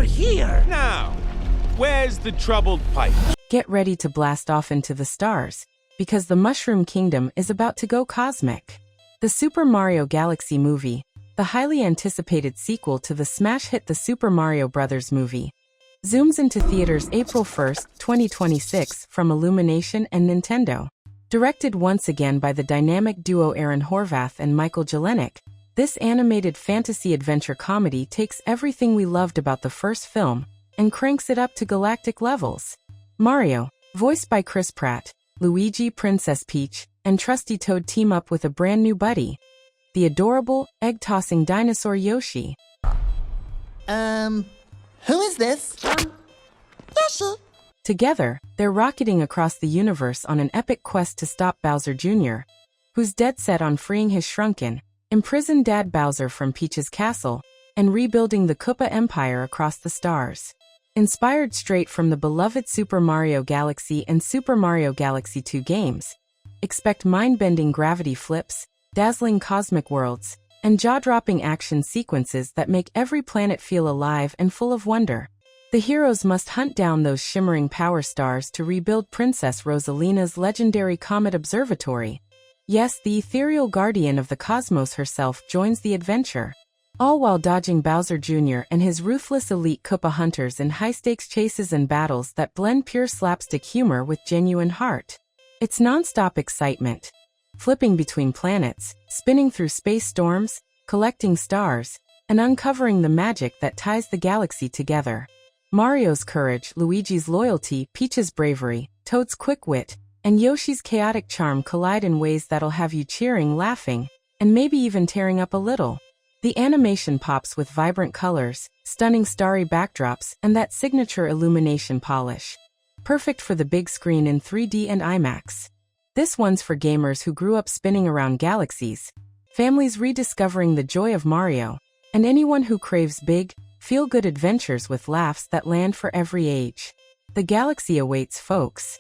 here! Now, where's the troubled pipe? Get ready to blast off into the stars, because the Mushroom Kingdom is about to go cosmic. The Super Mario Galaxy movie, the highly anticipated sequel to the smash hit The Super Mario Bros. Movie, zooms into theaters April 1st, 2026 from Illumination and Nintendo. Directed once again by the dynamic duo Aaron Horvath and Michael Jelenic, this animated fantasy-adventure comedy takes everything we loved about the first film and cranks it up to galactic levels. Mario, voiced by Chris Pratt, Luigi, Princess Peach, and Trusty Toad team up with a brand new buddy, the adorable, egg-tossing dinosaur Yoshi. Who is this? Yoshi. Together, they're rocketing across the universe on an epic quest to stop Bowser Jr., who's dead set on freeing his shrunken, imprisoned dad Bowser from Peach's castle and rebuilding the Koopa Empire across the stars. Inspired straight from the beloved Super Mario Galaxy and Super Mario Galaxy 2 games, expect mind-bending gravity flips, dazzling cosmic worlds, and jaw-dropping action sequences that make every planet feel alive and full of wonder. The heroes must hunt down those shimmering power stars to rebuild Princess Rosalina's legendary Comet Observatory. Yes, the ethereal guardian of the cosmos herself joins the adventure, all while dodging Bowser Jr. and his ruthless elite Koopa hunters in high-stakes chases and battles that blend pure slapstick humor with genuine heart. It's non-stop excitement, flipping between planets, spinning through space storms, collecting stars, and uncovering the magic that ties the galaxy together. Mario's courage, Luigi's loyalty, Peach's bravery, Toad's quick wit, and Yoshi's chaotic charm collide in ways that'll have you cheering, laughing, and maybe even tearing up a little. The animation pops with vibrant colors, stunning starry backdrops, and that signature illumination polish. Perfect for the big screen in 3D and IMAX. This one's for gamers who grew up spinning around galaxies, families rediscovering the joy of Mario, and anyone who craves big, feel-good adventures with laughs that land for every age. The galaxy awaits, folks.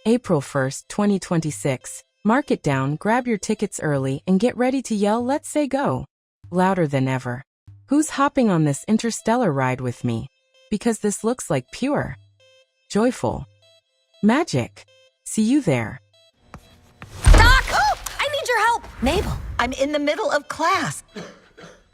April 1st, 2026. Mark it down, grab your tickets early, and get ready to yell, "Let's say go!" louder than ever. Who's hopping on this interstellar ride with me? Because this looks like pure, joyful magic. See you there. Doc! Oh, I need your help! Mabel, I'm in the middle of class.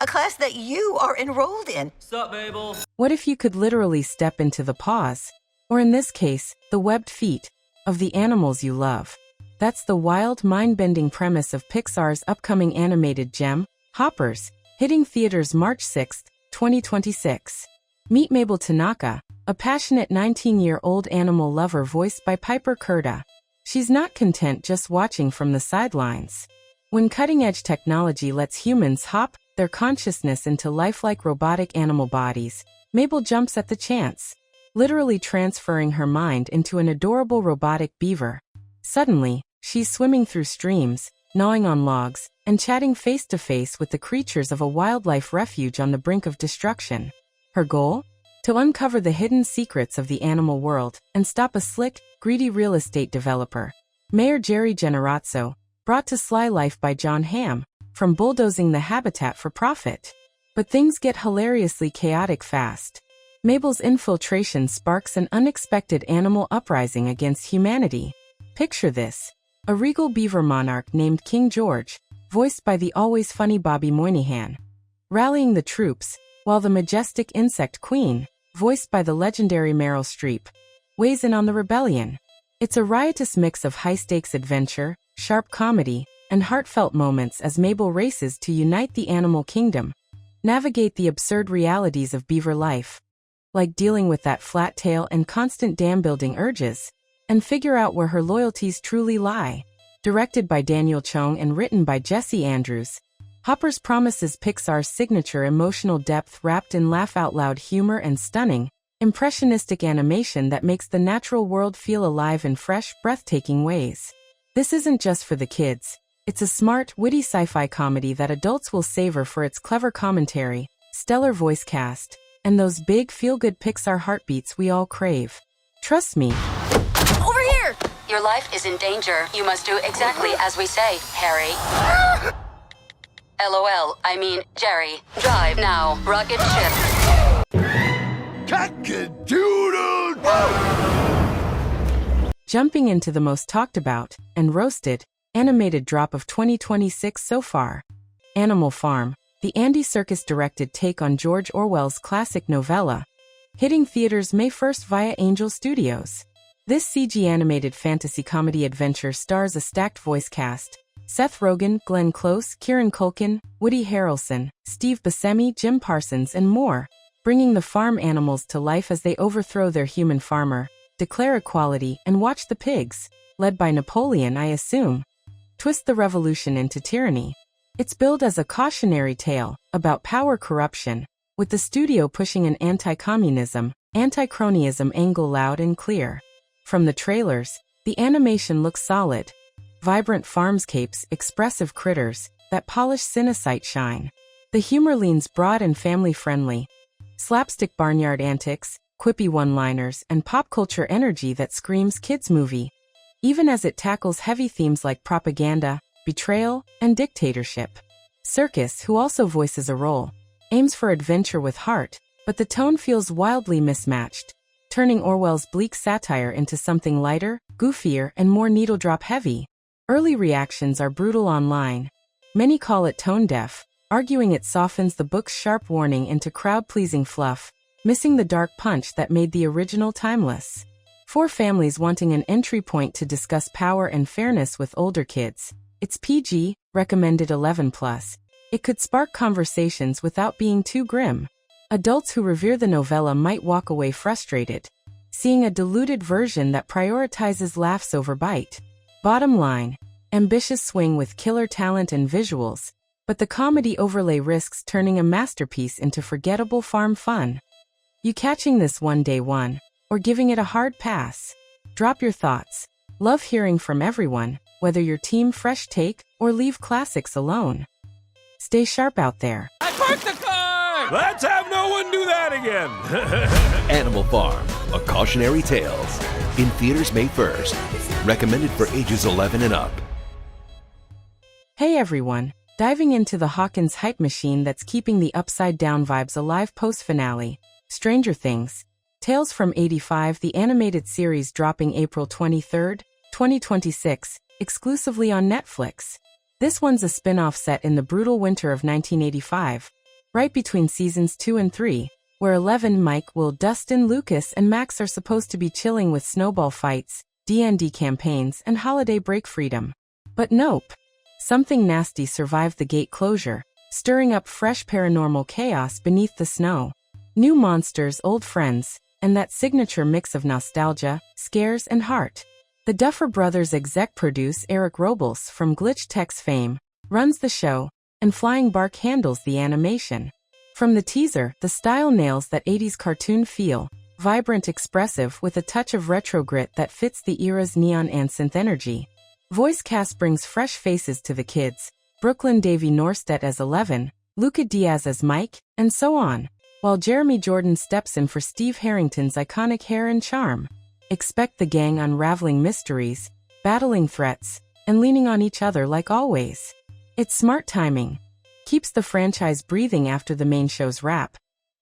A class that you are enrolled in. Sup, Mabel? What if you could literally step into the paws, or in this case, the webbed feet, of the animals you love? That's the wild, mind-bending premise of Pixar's upcoming animated gem, Hoppers, hitting theaters March 6, 2026. Meet Mabel Tanaka, a passionate 19-year-old animal lover voiced by Piper Curda. She's not content just watching from the sidelines. When cutting-edge technology lets humans hop their consciousness into lifelike robotic animal bodies, Mabel jumps at the chance, literally transferring her mind into an adorable robotic beaver. Suddenly, she's swimming through streams, gnawing on logs, and chatting face-to-face with the creatures of a wildlife refuge on the brink of destruction. Her goal? To uncover the hidden secrets of the animal world and stop a slick, greedy real estate developer, Mayor Jerry Generazzo, brought to sly life by John Hamm, from bulldozing the habitat for profit. But things get hilariously chaotic fast. Mabel's infiltration sparks an unexpected animal uprising against humanity. Picture this: a regal beaver monarch named King George, voiced by the always funny Bobby Moynihan, rallying the troops, while the majestic insect queen, voiced by the legendary Meryl Streep, weighs in on the rebellion. It's a riotous mix of high-stakes adventure, sharp comedy, and heartfelt moments as Mabel races to unite the animal kingdom, navigate the absurd realities of beaver life, like dealing with that flat tail and constant dam-building urges, and figure out where her loyalties truly lie. Directed by Daniel Chung and written by Jesse Andrews, Hoppers promises Pixar's signature emotional depth wrapped in laugh-out-loud humor and stunning, impressionistic animation that makes the natural world feel alive in fresh, breathtaking ways. This isn't just for the kids. It's a smart, witty sci-fi comedy that adults will savor for its clever commentary, stellar voice cast, and those big, feel-good Pixar heartbeats we all crave. Trust me. Over here! Your life is in danger. You must do exactly as we say, Harry. LOL, I mean, Jerry. Drive now. Rocket ship. Cock-a-doodle-doo! Jumping into the most talked about and roasted animated drop of 2026 so far, Animal Farm, the Andy Serkis-directed take on George Orwell's classic novella, hitting theaters May 1st via Angel Studios. This CG-animated fantasy comedy adventure stars a stacked voice cast: Seth Rogen, Glenn Close, Kieran Culkin, Woody Harrelson, Steve Buscemi, Jim Parsons, and more, bringing the farm animals to life as they overthrow their human farmer, declare equality, and watch the pigs, led by Napoleon, I assume, twist the revolution into tyranny. It's billed as a cautionary tale about power corruption, with the studio pushing an anti-communism, anti-cronyism angle loud and clear. From the trailers, the animation looks solid. Vibrant farmscapes, expressive critters that polish Cinesight shine. The humor leans broad and family-friendly. Slapstick barnyard antics, quippy one-liners, and pop culture energy that screams kids' movie, even as it tackles heavy themes like propaganda, betrayal, and dictatorship. Serkis, who also voices a role, aims for adventure with heart, but the tone feels wildly mismatched, turning Orwell's bleak satire into something lighter, goofier, and more needle-drop heavy. Early reactions are brutal online. Many call it tone-deaf, arguing it softens the book's sharp warning into crowd-pleasing fluff, missing the dark punch that made the original timeless. For families wanting an entry point to discuss power and fairness with older kids, it's PG, recommended 11+. It could spark conversations without being too grim. Adults who revere the novella might walk away frustrated, seeing a diluted version that prioritizes laughs over bite. Bottom line, ambitious swing with killer talent and visuals, but the comedy overlay risks turning a masterpiece into forgettable farm fun. You catching this one day one, or giving it a hard pass? Drop your thoughts. Love hearing from everyone, whether you're team fresh take or leave classics alone. Stay sharp out there. I parked the car! Let's have no one do that again! Animal Farm, A Cautionary Tales. In theaters May 1st. Recommended for ages 11 and up. Hey everyone, diving into the Hawkins hype machine that's keeping the upside-down vibes alive post-finale. Stranger Things. Tales from 85, the animated series dropping April 23, 2026, exclusively on Netflix. This one's a spin-off set in the brutal winter of 1985, right between seasons 2 and 3, where Eleven, Mike, Will, Dustin, Lucas, and Max are supposed to be chilling with snowball fights, D&D campaigns, and holiday break freedom. But nope. Something nasty survived the gate closure, stirring up fresh paranormal chaos beneath the snow. New monsters, old friends, and that signature mix of nostalgia, scares, and heart. The Duffer Brothers exec produce Eric Robles from Glitch Tech's fame, runs the show, and Flying Bark handles the animation. From the teaser, the style nails that 80s cartoon feel, vibrant, expressive, with a touch of retro grit that fits the era's neon and synth energy. Voice cast brings fresh faces to the kids, Brooklyn Davy Norstedt as Eleven, Luca Diaz as Mike, and so on, while Jeremy Jordan steps in for Steve Harrington's iconic hair and charm. Expect the gang unraveling mysteries, battling threats, and leaning on each other like always. It's smart timing. Keeps the franchise breathing after the main show's wrap,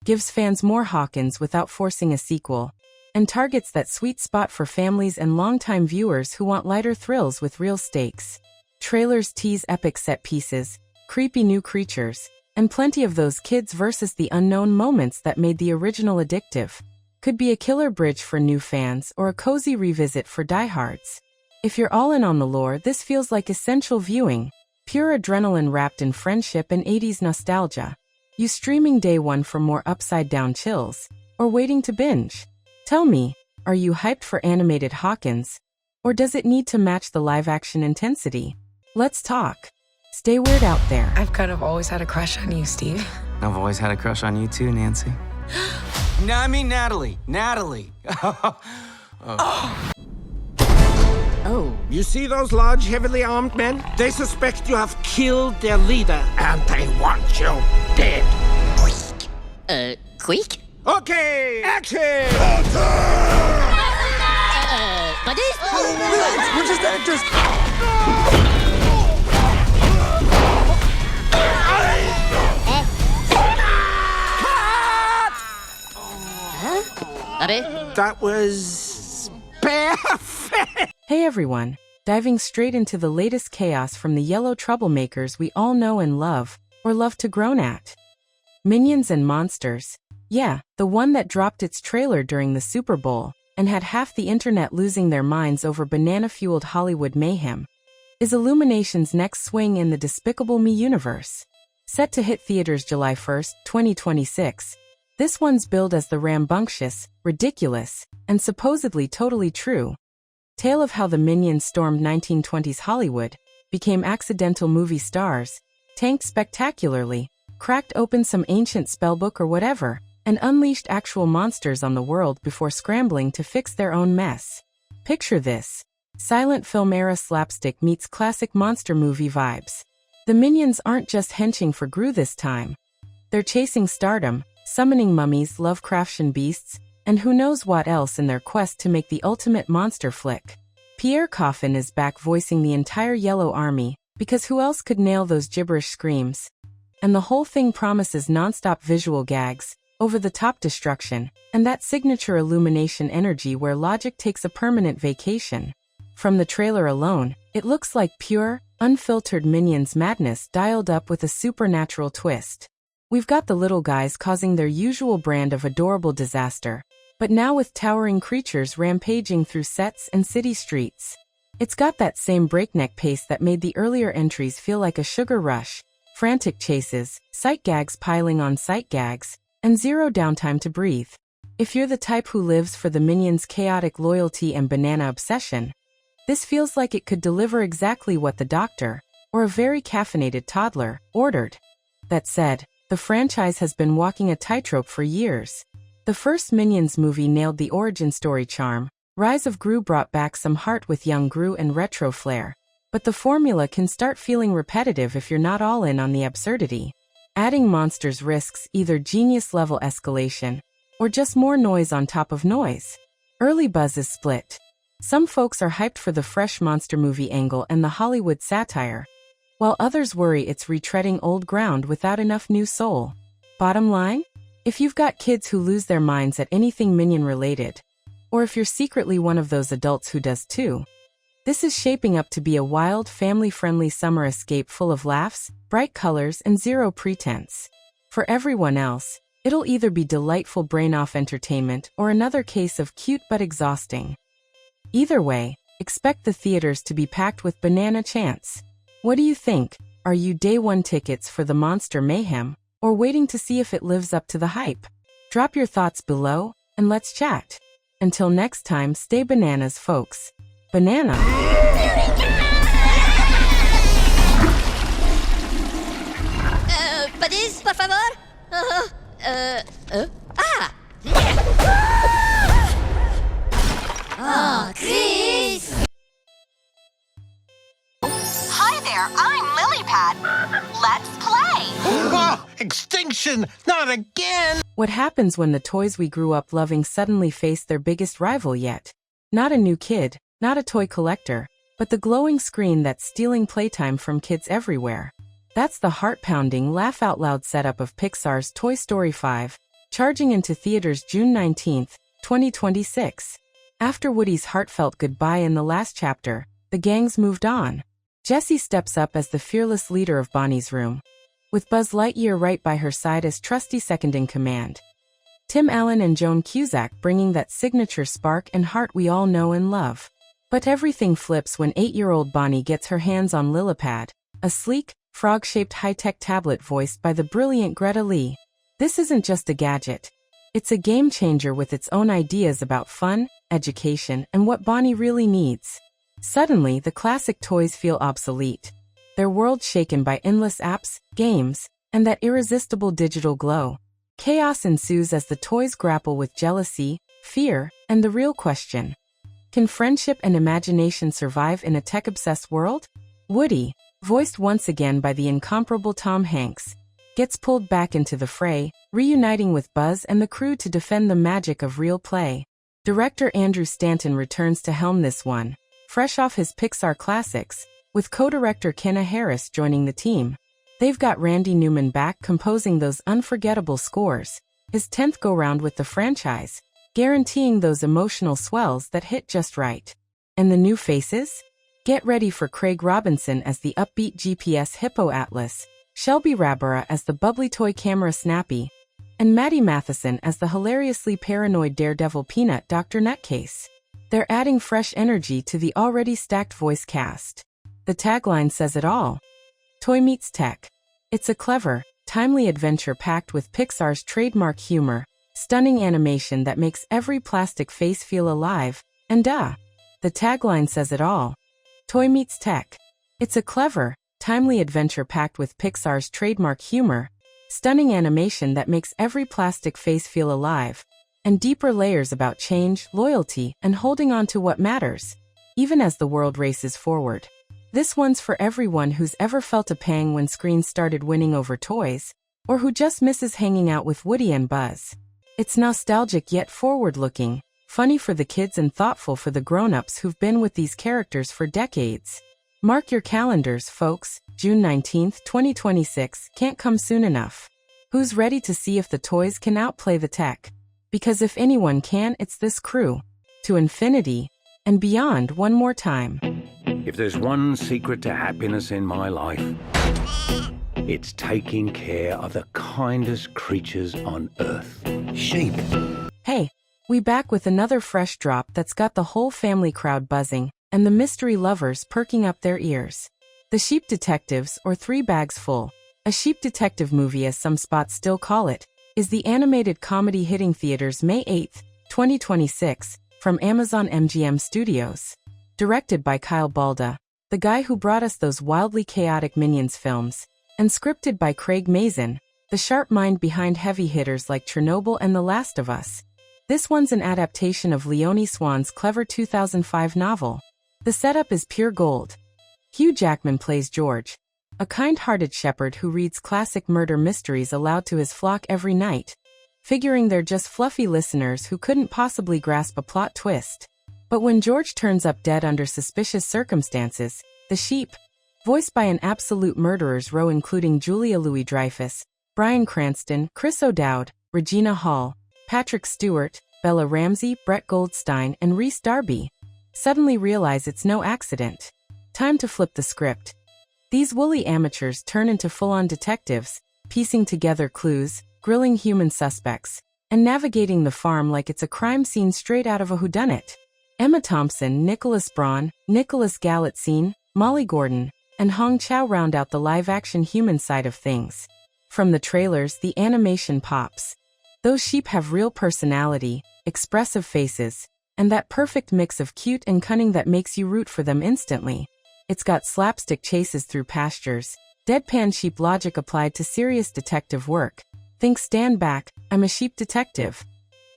gives fans more Hawkins without forcing a sequel, and targets that sweet spot for families and longtime viewers who want lighter thrills with real stakes. Trailers tease epic set pieces, creepy new creatures, and plenty of those kids versus the unknown moments that made the original addictive. Could be a killer bridge for new fans or a cozy revisit for diehards. If you're all in on the lore, this feels like essential viewing, pure adrenaline wrapped in friendship and 80s nostalgia. You streaming day one for more upside-down chills, or waiting to binge? Tell me, are you hyped for animated Hawkins? Or does it need to match the live-action intensity? Let's talk. Stay weird out there. I've kind of always had a crush on you, Steve. I've always had a crush on you too, Nancy. No, I mean Natalie. Natalie. Oh, you see those large, heavily armed men? They suspect you have killed their leader, and they want you dead. Quick? Okay, action! Buddy? We're just actors! That was perfect. Hey everyone, diving straight into the latest chaos from the yellow troublemakers we all know and love, or love to groan at. Minions and Monsters. Yeah, the one that dropped its trailer during the Super Bowl and had half the internet losing their minds over banana-fueled Hollywood mayhem, is Illumination's next swing in the Despicable Me universe. Set to hit theaters July 1st, 2026, this one's billed as the rambunctious, ridiculous, and supposedly totally true tale of how the Minions stormed 1920s Hollywood, became accidental movie stars, tanked spectacularly, cracked open some ancient spellbook or whatever, and unleashed actual monsters on the world before scrambling to fix their own mess. Picture this. Silent film era slapstick meets classic monster movie vibes. The Minions aren't just henching for Gru this time. They're chasing stardom, summoning mummies, Lovecraftian beasts, and who knows what else in their quest to make the ultimate monster flick. Pierre Coffin is back voicing the entire Yellow Army, because who else could nail those gibberish screams? And the whole thing promises non-stop visual gags, over-the-top destruction, and that signature Illumination energy where logic takes a permanent vacation. From the trailer alone, it looks like pure, unfiltered Minions madness dialed up with a supernatural twist. We've got the little guys causing their usual brand of adorable disaster, but now with towering creatures rampaging through sets and city streets. It's got that same breakneck pace that made the earlier entries feel like a sugar rush, frantic chases, sight gags piling on sight gags, and zero downtime to breathe. If you're the type who lives for the Minions' chaotic loyalty and banana obsession, this feels like it could deliver exactly what the doctor, or a very caffeinated toddler, ordered. That said, the franchise has been walking a tightrope for years. The first Minions movie nailed the origin story charm. Rise of Gru brought back some heart with young Gru and retro flair. But the formula can start feeling repetitive if you're not all in on the absurdity. Adding monsters risks either genius-level escalation, or just more noise on top of noise. Early buzz is split. Some folks are hyped for the fresh monster movie angle and the Hollywood satire, while others worry it's retreading old ground without enough new soul. Bottom line? If you've got kids who lose their minds at anything Minion-related, or if you're secretly one of those adults who does too, this is shaping up to be a wild, family-friendly summer escape full of laughs, bright colors, and zero pretense. For everyone else, it'll either be delightful brain-off entertainment or another case of cute but exhausting. Either way, expect the theaters to be packed with banana chants. What do you think? Are you day one tickets for the monster mayhem, or waiting to see if it lives up to the hype? Drop your thoughts below, and let's chat. Until next time, stay bananas, folks. Banana. Buddies, por favor? Chris! Hi there, I'm Lilypad. Let's play. Oh, extinction! Not again! What happens when the toys we grew up loving suddenly face their biggest rival yet? Not a new kid, not a toy collector, but the glowing screen that's stealing playtime from kids everywhere. That's the heart-pounding, laugh-out-loud setup of Pixar's Toy Story 5, charging into theaters June 19, 2026. After Woody's heartfelt goodbye in the last chapter, the gang's moved on. Jessie steps up as the fearless leader of Bonnie's room, with Buzz Lightyear right by her side as trusty second-in-command. Tim Allen and Joan Cusack bringing that signature spark and heart we all know and love. But everything flips when 8-year-old Bonnie gets her hands on Lilypad, a sleek, frog-shaped high-tech tablet voiced by the brilliant Greta Lee. This isn't just a gadget. It's a game-changer with its own ideas about fun, education, and what Bonnie really needs. Suddenly, the classic toys feel obsolete. Their world shaken by endless apps, games, and that irresistible digital glow. Chaos ensues as the toys grapple with jealousy, fear, and the real question: can friendship and imagination survive in a tech-obsessed world? Woody, voiced once again by the incomparable Tom Hanks, gets pulled back into the fray, reuniting with Buzz and the crew to defend the magic of real play. Director Andrew Stanton returns to helm this one, fresh off his Pixar classics, with co-director Kenna Harris joining the team. They've got Randy Newman back composing those unforgettable scores, his 10th go-round with the franchise, guaranteeing those emotional swells that hit just right. And the new faces? Get ready for Craig Robinson as the upbeat GPS Hippo Atlas, Shelby Rabara as the bubbly toy camera Snappy, and Maddie Matheson as the hilariously paranoid daredevil Peanut Dr. Nutcase. They're adding fresh energy to the already stacked voice cast. The tagline says it all. Toy meets tech. It's a clever, timely adventure packed with Pixar's trademark humor, stunning animation that makes every plastic face feel alive, and the tagline says it all. Toy meets tech. It's a clever, timely adventure packed with Pixar's trademark humor, stunning animation that makes every plastic face feel alive, and deeper layers about change, loyalty, and holding on to what matters, even as the world races forward. This one's for everyone who's ever felt a pang when screens started winning over toys, or who just misses hanging out with Woody and Buzz. It's nostalgic yet forward-looking, funny for the kids and thoughtful for the grown-ups who've been with these characters for decades. Mark your calendars, folks. June 19, 2026 can't come soon enough. Who's ready to see if the toys can outplay the tech? Because if anyone can, it's this crew. To infinity and beyond one more time. If there's one secret to happiness in my life, it's taking care of the kindest creatures on Earth. Sheep. Hey, we back with another fresh drop that's got the whole family crowd buzzing, and the mystery lovers perking up their ears. The Sheep Detectives, or Three Bags Full, a sheep detective movie as some spots still call it, is the animated comedy hitting theaters May 8, 2026, from Amazon MGM Studios. Directed by Kyle Balda, the guy who brought us those wildly chaotic Minions films, and scripted by Craig Mazin, the sharp mind behind heavy hitters like Chernobyl and The Last of Us. This one's an adaptation of Leonie Swan's clever 2005 novel. The setup is pure gold. Hugh Jackman plays George, a kind-hearted shepherd who reads classic murder mysteries aloud to his flock every night, figuring they're just fluffy listeners who couldn't possibly grasp a plot twist. But when George turns up dead under suspicious circumstances, the sheep, voiced by an absolute murderer's row including Julia Louis-Dreyfus, Bryan Cranston, Chris O'Dowd, Regina Hall, Patrick Stewart, Bella Ramsey, Brett Goldstein, and Rhys Darby, suddenly realize it's no accident. Time to flip the script. These woolly amateurs turn into full-on detectives, piecing together clues, grilling human suspects, and navigating the farm like it's a crime scene straight out of a whodunit. Emma Thompson, Nicholas Braun, Nicholas Galitzine, Molly Gordon, and Hong Chow round out the live-action human side of things. From the trailers, the animation pops. Those sheep have real personality, expressive faces, and that perfect mix of cute and cunning that makes you root for them instantly. It's got slapstick chases through pastures, deadpan sheep logic applied to serious detective work. Think Stand Back, I'm a Sheep Detective.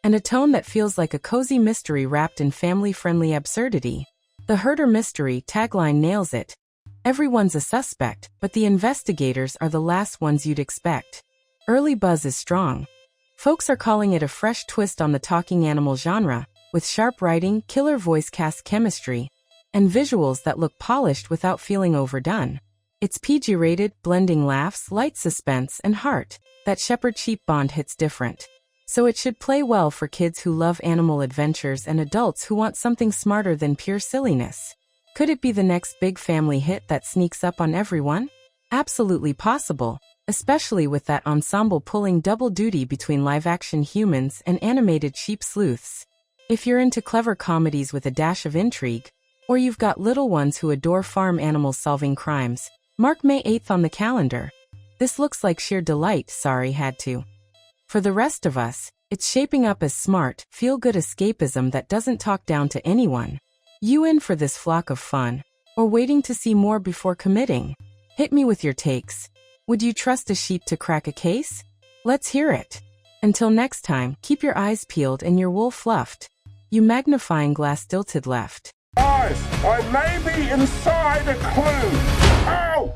And a tone that feels like a cozy mystery wrapped in family-friendly absurdity. The Herder Mystery tagline nails it. Everyone's a suspect, but the investigators are the last ones you'd expect. Early buzz is strong. Folks are calling it a fresh twist on the talking animal genre, with sharp writing, killer voice cast chemistry, and visuals that look polished without feeling overdone. It's PG-rated, blending laughs, light suspense, and heart. That shepherd-sheep bond hits different. So it should play well for kids who love animal adventures and adults who want something smarter than pure silliness. Could it be the next big family hit that sneaks up on everyone? Absolutely possible, especially with that ensemble pulling double duty between live-action humans and animated sheep sleuths. If you're into clever comedies with a dash of intrigue, or you've got little ones who adore farm animals solving crimes, mark May 8th on the calendar. This looks like sheer delight, sorry had to. For the rest of us, it's shaping up as smart, feel-good escapism that doesn't talk down to anyone. You in for this flock of fun? Or waiting to see more before committing? Hit me with your takes. Would you trust a sheep to crack a case? Let's hear it. Until next time, keep your eyes peeled and your wool fluffed. You magnifying glass tilted left. Guys, I may be inside a clue. Ow!